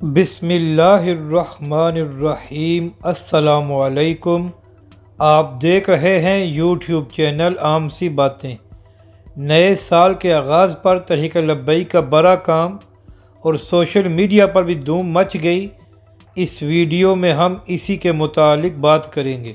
بسم اللہ الرحمن الرحیم۔ السلام علیکم۔ آپ دیکھ رہے ہیں یوٹیوب چینل عام سی باتیں۔ نئے سال کے آغاز پر طریقہ لبیک کا بڑا کام اور سوشل میڈیا پر بھی دھوم مچ گئی۔ اس ویڈیو میں ہم اسی کے متعلق بات کریں گے۔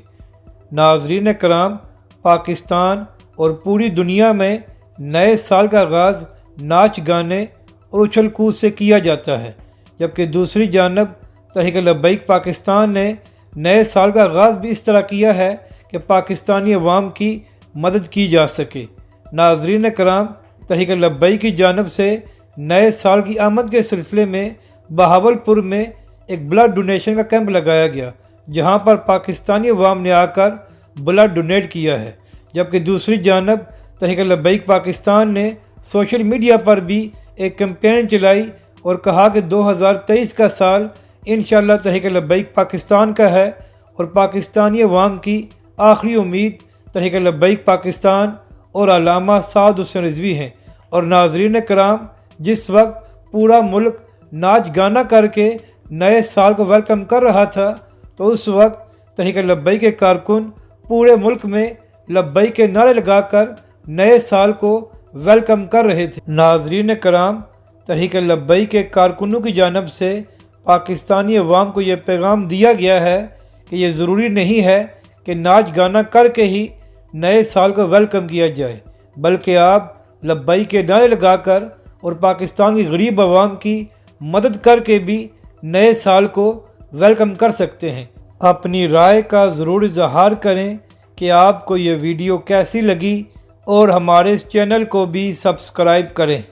ناظرین کرام، پاکستان اور پوری دنیا میں نئے سال کا آغاز ناچ گانے اور اچھل کود سے کیا جاتا ہے، جبکہ دوسری جانب طریقہ لبیک پاکستان نے نئے سال کا آغاز بھی اس طرح کیا ہے کہ پاکستانی عوام کی مدد کی جا سکے۔ ناظرین کرام، طریقہ لبیک کی جانب سے نئے سال کی آمد کے سلسلے میں بہاولپور میں ایک بلڈ ڈونیشن کا کیمپ لگایا گیا، جہاں پر پاکستانی عوام نے آ کر بلڈ ڈونیٹ کیا ہے، جبکہ دوسری جانب طریقہ لبیک پاکستان نے سوشل میڈیا پر بھی ایک کیمپین چلائی اور کہا کہ 2023 کا سال انشاءاللہ طریقہ لبیک پاکستان کا ہے اور پاکستانی عوام کی آخری امید طریقہ لبیک پاکستان اور علامہ سعد حسین رضوی ہیں۔ اور ناظرین کرام، جس وقت پورا ملک ناچ گانا کر کے نئے سال کو ویلکم کر رہا تھا، تو اس وقت طریقہ لبیک کے کارکن پورے ملک میں لبیک کے نعرے لگا کر نئے سال کو ویلکم کر رہے تھے۔ ناظرین کرام، طریقہ لبیک کے کارکنوں کی جانب سے پاکستانی عوام کو یہ پیغام دیا گیا ہے کہ یہ ضروری نہیں ہے کہ ناچ گانا کر کے ہی نئے سال کو ویلکم کیا جائے، بلکہ آپ لبیک کے نعرے لگا کر اور پاکستان کی غریب عوام کی مدد کر کے بھی نئے سال کو ویلکم کر سکتے ہیں۔ اپنی رائے کا ضرور اظہار کریں کہ آپ کو یہ ویڈیو کیسی لگی اور ہمارے اس چینل کو بھی سبسکرائب کریں۔